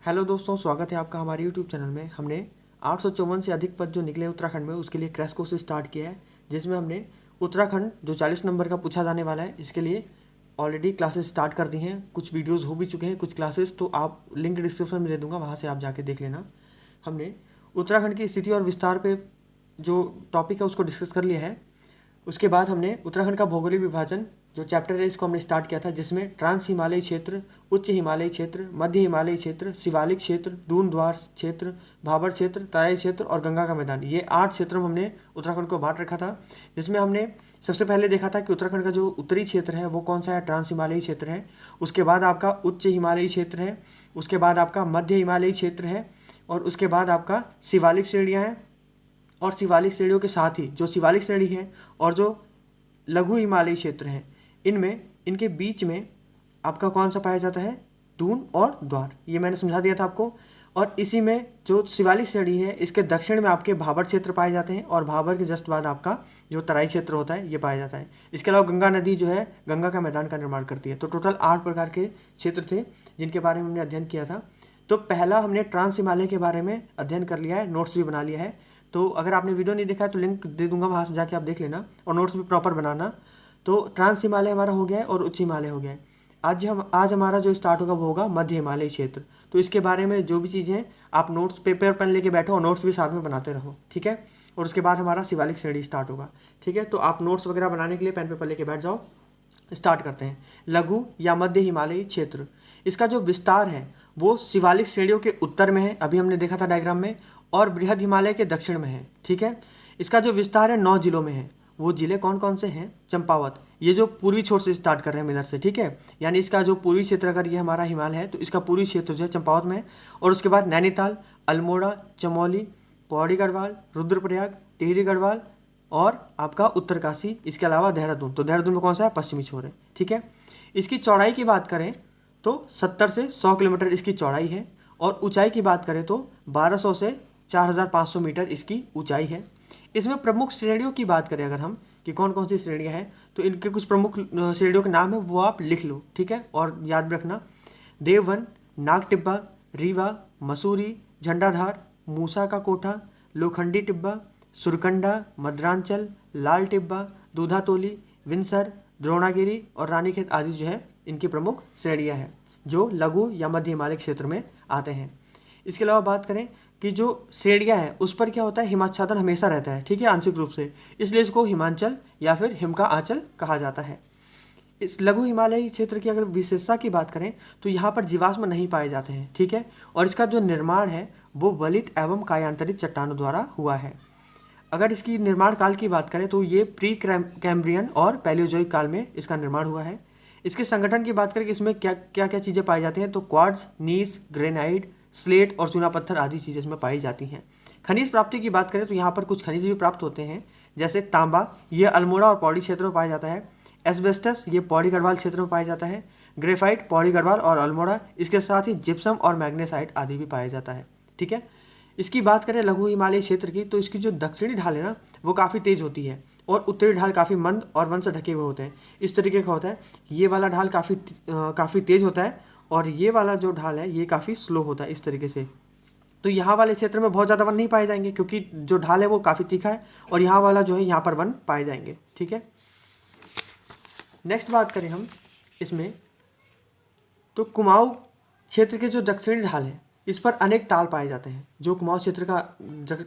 Hello दोस्तों, स्वागत है आपका हमारे यूट्यूब चैनल में। हमने 854 से अधिक पद जो निकले उत्तराखंड में उसके लिए क्रैश कोर्स स्टार्ट किया है, जिसमें हमने उत्तराखंड जो 40 नंबर का पूछा जाने वाला है इसके लिए ऑलरेडी क्लासेस स्टार्ट कर दी हैं। कुछ वीडियोस हो भी चुके हैं, कुछ क्लासेस तो आप लिंक डिस्क्रिप्शन में दे दूंगा, वहाँ से आप जाके देख लेना। हमने उत्तराखंड की स्थिति और विस्तार पे जो टॉपिक है उसको डिस्कस कर लिया है। उसके बाद हमने उत्तराखंड का भौगोलिक विभाजन जो चैप्टर है इसको हमने स्टार्ट किया था, जिसमें ट्रांस हिमालयी क्षेत्र, उच्च हिमालयी क्षेत्र, मध्य हिमालयी क्षेत्र, शिवालिक क्षेत्र, दून द्वार क्षेत्र, भाबर क्षेत्र, तराई क्षेत्र और गंगा का मैदान, ये 8 क्षेत्रों में हमने उत्तराखंड को बांट रखा था। जिसमें हमने सबसे पहले देखा था कि उत्तराखंड का जो उत्तरी क्षेत्र है वो कौन सा है, ट्रांस हिमालयी क्षेत्र है। उसके बाद आपका उच्च हिमालयी क्षेत्र है, उसके बाद आपका मध्य हिमालयी क्षेत्र है, और उसके बाद आपका शिवालिक श्रेणियाँ हैं। और शिवालिक श्रेणियों के साथ ही जो शिवालिक श्रेणी है और जो लघु हिमालयी क्षेत्र हैं, इनमें इनके बीच में आपका कौन सा पाया जाता है, दून और द्वार, ये मैंने समझा दिया था आपको। और इसी में जो शिवालिक श्रेणी है इसके दक्षिण में आपके भाबर क्षेत्र पाए जाते हैं, और भाबर के जस्ट बाद आपका जो तराई क्षेत्र होता है ये पाया जाता है। इसके अलावा गंगा नदी जो है गंगा का मैदान का निर्माण करती है। तो टोटल 8 प्रकार के क्षेत्र थे जिनके बारे में हमने अध्ययन किया था। तो पहला हमने ट्रांस हिमालय के बारे में अध्ययन कर लिया है, नोट्स भी बना लिया है। तो अगर आपने वीडियो नहीं देखा है तो लिंक दे दूंगा, वहाँ से जाके आप देख लेना और नोट्स भी प्रॉपर बनाना। तो ट्रांस हिमालय हमारा हो गया है और उच्च हिमालय हो गया है। आज हमारा जो स्टार्ट होगा वो होगा मध्य हिमालयी क्षेत्र। तो इसके बारे में जो भी चीज़ें हैं आप नोट्स पेपर पेन लेके बैठो और नोट्स भी साथ में बनाते रहो, ठीक है। और उसके बाद हमारा शिवालिक श्रेणी स्टार्ट होगा, ठीक है। तो आप नोट्स वगैरह बनाने के लिए पेन पेपर लेके बैठ जाओ। स्टार्ट करते हैं। लघु या मध्य हिमालयी क्षेत्र, इसका जो विस्तार है वो शिवालिक श्रेणियों के उत्तर में है, अभी हमने देखा था डायग्राम में, और बृहद हिमालय के दक्षिण में है, ठीक है। इसका जो विस्तार है 9 जिलों में है। वो जिले कौन कौन से हैं, चंपावत, ये जो पूर्वी छोर से स्टार्ट कर रहे हैं हम इधर से, ठीक है। यानी इसका जो पूर्वी क्षेत्र, अगर ये हमारा हिमालय है तो इसका पूर्वी क्षेत्र जो है चंपावत में है। और उसके बाद नैनीताल, अल्मोड़ा, चमोली, पौड़ी गढ़वाल, रुद्रप्रयाग, टिहरी गढ़वाल और आपका उत्तरकाशी, इसके अलावा देहरादून। तो देहरादून में कौन सा है, पश्चिमी छोर है, ठीक है। इसकी चौड़ाई की बात करें तो 70 से 100 किलोमीटर इसकी चौड़ाई है, और ऊंचाई की बात करें तो 1200 से 4500 मीटर इसकी ऊंचाई है। इसमें प्रमुख श्रेणियों की बात करें अगर हम कि कौन कौन सी श्रेणियां हैं, तो इनके कुछ प्रमुख श्रेणियों के नाम है वो आप लिख लो, ठीक है। और याद भी रखना, देववन, नाग टिब्बा, रीवा, मसूरी, झंडाधार, मूसा का कोठा, लोखंडी टिब्बा, सुरकंडा, मद्रांचल, लाल टिब्बा, दूधातोली, विंसर, द्रोणागिरी और रानीखेत आदि जो है इनकी प्रमुख श्रेणियां हैं जो लघु या मध्य हिमालय क्षेत्र में आते हैं। इसके अलावा बात करें कि जो श्रेणियां हैं उस पर क्या होता है, हिमाच्छादन हमेशा रहता है, ठीक है, आंशिक रूप से, इसलिए इसको हिमांचल या फिर हिम का आंचल कहा जाता है। इस लघु हिमालयी क्षेत्र की अगर विशेषता की बात करें तो यहाँ पर जीवाश्म नहीं पाए जाते हैं, ठीक है। और इसका जो निर्माण है वो वलित एवं कायांतरित चट्टानों द्वारा हुआ है। अगर इसकी निर्माण काल की बात करें तो ये प्री कैम्ब्रियन और पैलियोजोइक काल में इसका निर्माण हुआ है। इसके संगठन की बात करें कि इसमें क्या क्या क्या चीज़ें पाई जाती हैं, तो क्वार्ट्ज, नीस, ग्रेनाइट, स्लेट और चूना पत्थर आदि चीज़ें इसमें पाई जाती हैं। खनिज प्राप्ति की बात करें तो यहाँ पर कुछ खनिज भी प्राप्त होते हैं, जैसे तांबा, ये अल्मोड़ा और पौड़ी क्षेत्र में पाया जाता है। एस्बेस्टस, ये पौड़ी गढ़वाल क्षेत्र में पाया जाता है। ग्रेफाइट, पौड़ी गढ़वाल और अल्मोड़ा, इसके साथ ही जिप्सम और मैग्नेसाइट आदि भी पाया जाता है, ठीक है। इसकी बात करें लघु हिमालयी क्षेत्र की, तो इसकी जो दक्षिणी ढाल है ना वो काफ़ी तेज होती है, और उत्तरी ढाल काफ़ी मंद और वन से ढके हुए होते हैं। इस तरीके का होता है, ये वाला ढाल काफ़ी तेज होता है, और ये वाला जो ढाल है ये काफ़ी स्लो होता है, इस तरीके से। तो यहाँ वाले क्षेत्र में बहुत ज़्यादा वन नहीं पाए जाएंगे, क्योंकि जो ढाल है वो काफ़ी तीखा है, और यहाँ वाला जो है यहाँ पर वन पाए जाएंगे, ठीक है। नेक्स्ट बात करें हम इसमें, तो कुमाऊं क्षेत्र के जो दक्षिणी ढाल है इस पर अनेक ताल पाए जाते हैं। जो कुमाऊं क्षेत्र का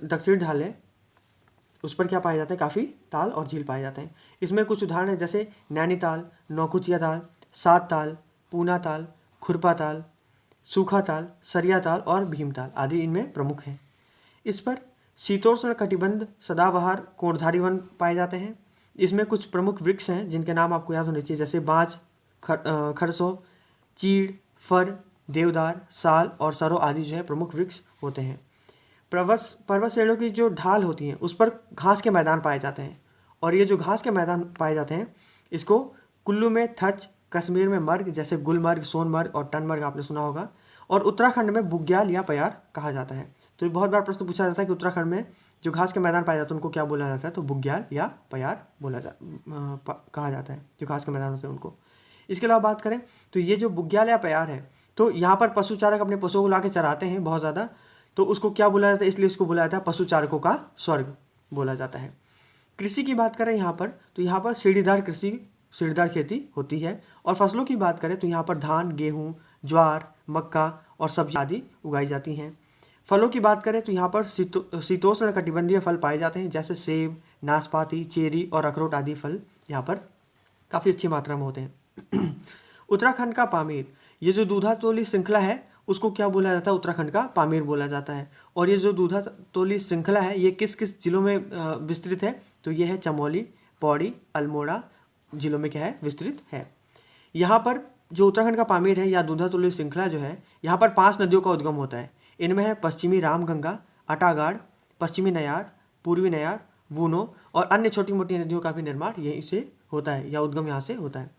दक्षिणी ढाल है उस पर क्या पाए जाते हैं, काफ़ी ताल और झील पाए जाते हैं। इसमें कुछ उदाहरण है, जैसे नैनीताल, नौकुचिया ताल, सात ताल, पूना ताल, खुरपा ताल, सूखा ताल, सरिया ताल और भीमताल आदि इनमें प्रमुख हैं। इस पर शीतोष्ण कटिबंध सदाबहार कोणधारी वन पाए जाते हैं। इसमें कुछ प्रमुख वृक्ष हैं जिनके नाम आपको याद होने चाहिए, जैसे बांज, खरसो, चीड़, फर, देवदार, साल और सरो आदि जो है प्रमुख वृक्ष होते हैं। पर्वत श्रेणियों की जो ढाल होती हैं उस पर घास के मैदान पाए जाते हैं, और ये जो घास के मैदान पाए जाते हैं इसको कुल्लू में थच, कश्मीर में मर्ग जैसे गुलमर्ग, सोनमर्ग और टनमर्ग आपने सुना होगा, और उत्तराखंड में बुग्याल या प्यार कहा जाता है। तो बहुत बार प्रश्न पूछा जाता है कि उत्तराखंड में जो घास के मैदान पाए जाते हैं उनको क्या बोला जाता है, तो बुग्याल या प्यार कहा जाता है, जो घास के मैदान होते हैं उनको। इसके अलावा बात करें तो ये जो बुग्याल या प्यार है तो यहाँ पर पशु चारक अपने पशुओं को ला के चराते हैं बहुत ज़्यादा, तो उसको क्या बोला जाता है, इसलिए उसको बोला जाता है पशु चारकों का स्वर्ग बोला जाता है। कृषि की बात करें यहाँ पर, तो यहाँ पर सीढ़ीदार खेती होती है। और फसलों की बात करें तो यहाँ पर धान, गेहूँ, ज्वार, मक्का और सब्जी आदि उगाई जाती हैं। फलों की बात करें तो यहाँ पर शीतोष्ण कटिबंधीय फल पाए जाते हैं, जैसे सेब, नाशपाती, चेरी और अखरोट आदि फल यहाँ पर काफ़ी अच्छी मात्रा में होते हैं। उत्तराखंड का पामीर, ये जो दूधातोली श्रृंखला है उसको क्या बोला जाता है, उत्तराखंड का पामीर बोला जाता है। और ये जो दूधातोली श्रृंखला है ये किस किस जिलों में विस्तृत है, तो ये है चमोली, पौड़ी, अल्मोड़ा जिलों में क्या है, विस्तृत है। यहाँ पर जो उत्तराखंड का पामीर है या दूधातोली श्रृंखला जो है, यहाँ पर 5 नदियों का उद्गम होता है। इनमें है पश्चिमी रामगंगा, अटागाड़, पश्चिमी नयार, पूर्वी नयार, वूनो और अन्य छोटी मोटी नदियों का भी निर्माण यहीं से होता है या उद्गम यहाँ से होता है।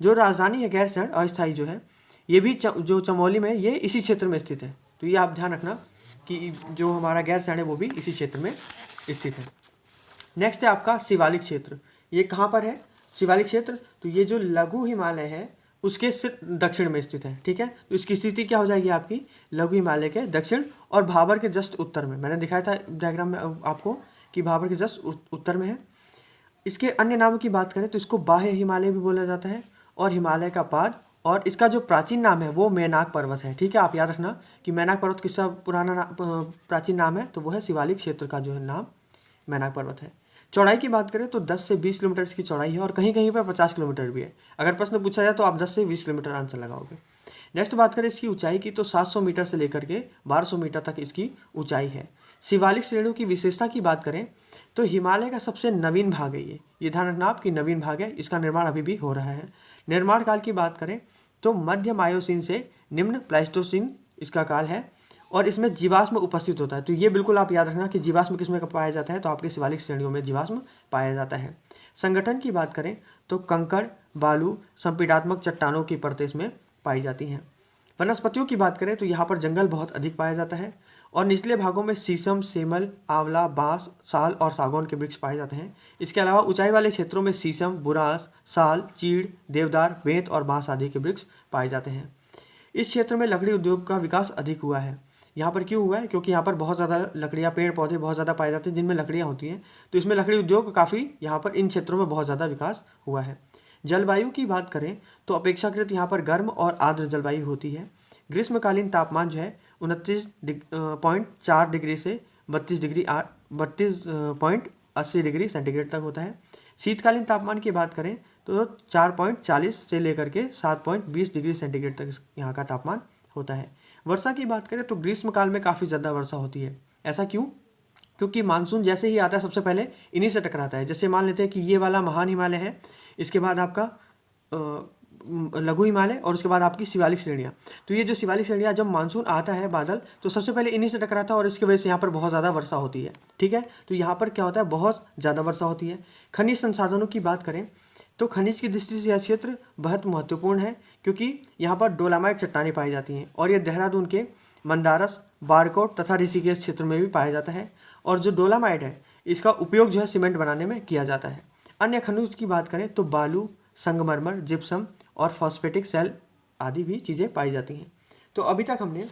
जो राजधानी है गैरसैंण अस्थायी जो है, ये भी जो चमोली में ये इसी क्षेत्र में स्थित है। तो ये आप ध्यान रखना कि जो हमारा गैरसैंण है वो भी इसी क्षेत्र में स्थित है। नेक्स्ट है आपका शिवालिक क्षेत्र। ये कहाँ पर है शिवालिक क्षेत्र, तो ये जो लघु हिमालय है उसके सिर्फ दक्षिण में स्थित है। ठीक है, तो इसकी स्थिति क्या हो जाएगी आपकी, लघु हिमालय के दक्षिण और भाबर के जस्ट उत्तर में। मैंने दिखाया था डायग्राम में आपको कि भाबर के जस्ट उत्तर में है। इसके अन्य नामों की बात करें तो इसको बाह्य हिमालय भी बोला जाता है और हिमालय का पाद, और इसका जो प्राचीन नाम है वो मैनाक पर्वत है। ठीक है, आप याद रखना कि मैनाक पर्वत किसका प्राचीन नाम है, तो वो है शिवालिक क्षेत्र का जो है नाम मैनाक पर्वत है। चौड़ाई की बात करें तो 10 से 20 किलोमीटर इसकी चौड़ाई है और कहीं कहीं पर 50 किलोमीटर भी है। अगर प्रश्न पूछा जाए तो आप 10 से 20 किलोमीटर आंसर लगाओगे। नेक्स्ट बात करें इसकी ऊंचाई की, तो 700 मीटर से लेकर के 1200 मीटर तक इसकी ऊंचाई है। शिवालिक श्रेणियों की विशेषता की बात करें तो हिमालय का सबसे नवीन भाग है ये ध्यान रखना आपकी नवीन भाग है, इसका निर्माण अभी भी हो रहा है। निर्माण काल की बात करें तो मध्य मायोसीन से निम्न प्लाइस्टोसीन इसका काल है और इसमें जीवाश्म उपस्थित होता है। तो ये बिल्कुल आप याद रखना कि जीवाश्म किसमें पाया जाता है, तो आपके शिवालिक श्रेणियों में जीवाश्म पाया जाता है। संगठन की बात करें तो कंकड़, बालू, संपीड़ात्मक चट्टानों की परतें इसमें पाई जाती हैं। वनस्पतियों की बात करें तो यहाँ पर जंगल बहुत अधिक पाया जाता है और निचले भागों में शीशम, सेमल, आंवला, बांस, साल और सागौन के वृक्ष पाए जाते हैं। इसके अलावा ऊंचाई वाले क्षेत्रों में शीशम, बुरांस, साल, चीड़, देवदार, बेंत और बांस आदि के वृक्ष पाए जाते हैं। इस क्षेत्र में लकड़ी उद्योग का विकास अधिक हुआ है। यहाँ पर क्यों हुआ है, क्योंकि यहाँ पर बहुत ज़्यादा लकड़ियाँ, पेड़ पौधे बहुत ज़्यादा पाए जाते हैं जिनमें लकड़ियाँ होती हैं, तो इसमें लकड़ी उद्योग काफ़ी यहाँ पर इन क्षेत्रों में बहुत ज़्यादा विकास हुआ है। जलवायु की बात करें तो अपेक्षाकृत यहाँ पर गर्म और आर्द्र जलवायु होती है। ग्रीष्मकालीन तापमान जो है 29.4 डिग्री से 32.80 डिग्री सेंटीग्रेड तक होता है। शीतकालीन तापमान की बात करें तो 4.40 से लेकर के 7.20 डिग्री सेंटीग्रेड तक यहाँ का तापमान होता है। वर्षा की बात करें तो ग्रीष्मकाल में काफ़ी ज़्यादा वर्षा होती है। ऐसा क्यों, क्योंकि मानसून जैसे ही आता है सबसे पहले इन्हीं से टकराता है। जैसे मान लेते हैं कि ये वाला महान हिमालय है, इसके बाद आपका लघु हिमालय और उसके बाद आपकी शिवालिक श्रेणियाँ। तो ये जो शिवालिक श्रेणियाँ जब मानसून आता है बादल, तो सबसे पहले इन्हीं से टकराता है और इसकी वजह से यहाँ पर बहुत ज़्यादा वर्षा होती है। ठीक है, तो यहाँ पर क्या होता है, बहुत ज़्यादा वर्षा होती है। खनिज संसाधनों की बात करें तो खनिज की दृष्टि से यह क्षेत्र बहुत महत्वपूर्ण है, क्योंकि यहाँ पर डोलामाइट चट्टानें पाई जाती हैं और ये देहरादून के मंदारस, बाड़कोट तथा ऋषिकेश क्षेत्र में भी पाया जाता है। और जो डोलामाइट है इसका उपयोग जो है सीमेंट बनाने में किया जाता है। अन्य खनिज की बात करें तो बालू, संगमरमर, जिप्सम और फॉस्फेटिक सेल आदि भी चीज़ें पाई जाती हैं। तो अभी तक हमने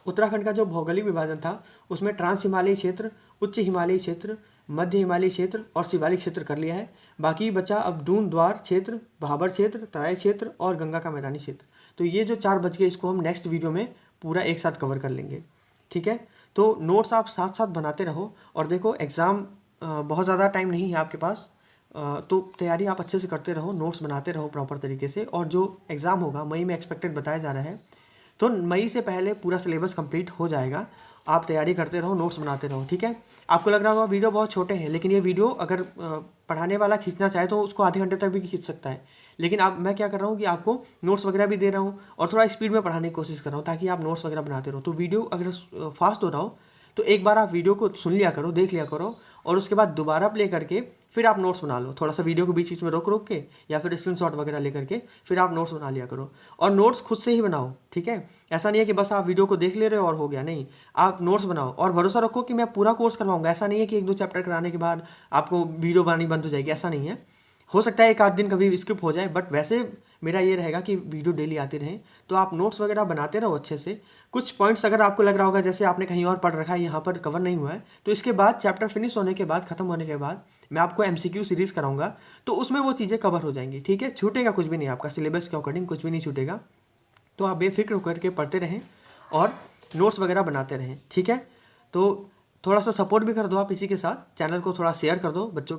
उत्तराखंड का जो भौगोलिक विभाजन था उसमें ट्रांस हिमालयी क्षेत्र, उच्च हिमालयी क्षेत्र, मध्य हिमालयी क्षेत्र और शिवालिक क्षेत्र कर लिया है। बाकी बचा अब दून द्वार क्षेत्र, भाबर क्षेत्र, तराई क्षेत्र और गंगा का मैदानी क्षेत्र। तो ये जो 4 बच गए इसको हम नेक्स्ट वीडियो में पूरा एक साथ कवर कर लेंगे। ठीक है, तो नोट्स आप साथ साथ बनाते रहो और देखो एग्ज़ाम बहुत ज़्यादा टाइम नहीं है आपके पास, तो तैयारी आप अच्छे से करते रहो, नोट्स बनाते रहो प्रॉपर तरीके से। और जो एग्ज़ाम होगा मई में एक्सपेक्टेड बताया जा रहा है, तो मई से पहले पूरा सिलेबस कंप्लीट हो जाएगा। आप तैयारी करते रहो, नोट्स बनाते रहो। ठीक है, आपको लग रहा होगा वीडियो बहुत छोटे हैं, लेकिन ये वीडियो अगर पढ़ाने वाला खींचना चाहे तो उसको आधे घंटे तक भी खींच सकता है। लेकिन अब मैं क्या कर रहा हूँ कि आपको नोट्स वगैरह भी दे रहा हूँ और थोड़ा स्पीड में पढ़ाने की कोशिश कर रहा हूँ ताकि आप नोट्स वगैरह बनाते रहो। तो वीडियो अगर फास्ट हो रहा हो तो एक बार आप वीडियो को सुन लिया करो, देख लिया करो और उसके बाद दोबारा प्ले करके फिर आप नोट्स बना लो। थोड़ा सा वीडियो को बीच बीच में रोक के या फिर स्क्रीनशॉट वगैरह लेकर के फिर आप नोट्स बना लिया करो और नोट्स खुद से ही बनाओ। ठीक है, ऐसा नहीं है कि बस आप वीडियो को देख ले रहे हो और हो गया, नहीं, आप नोट्स बनाओ और भरोसा रखो कि मैं पूरा कोर्स करवाऊंगा। ऐसा नहीं है कि 1-2 चैप्टर कराने के बाद आपको वीडियो बनानी बंद हो जाएगी, ऐसा नहीं है। हो सकता है एक आध दिन कभी स्किप हो जाए, बट वैसे मेरा ये रहेगा कि वीडियो डेली आती रहें। तो आप नोट्स वगैरह बनाते रहो अच्छे से। कुछ पॉइंट्स अगर आपको लग रहा होगा जैसे आपने कहीं और पढ़ रखा है, यहाँ पर कवर नहीं हुआ है, तो इसके बाद चैप्टर फिनिश होने के बाद, खत्म होने के बाद मैं आपको MCQ सीरीज़ कराऊंगा, तो उसमें वो चीज़ें कवर हो जाएंगी। ठीक है, छूटेगा कुछ भी नहीं, आपका सिलेबस के अकॉर्डिंग कुछ भी नहीं छूटेगा। तो आप बेफिक्र होकर के पढ़ते रहें और नोट्स वगैरह बनाते रहें। ठीक है, तो थोड़ा सा सपोर्ट भी कर दो आप इसी के साथ, चैनल को थोड़ा शेयर कर दो बच्चों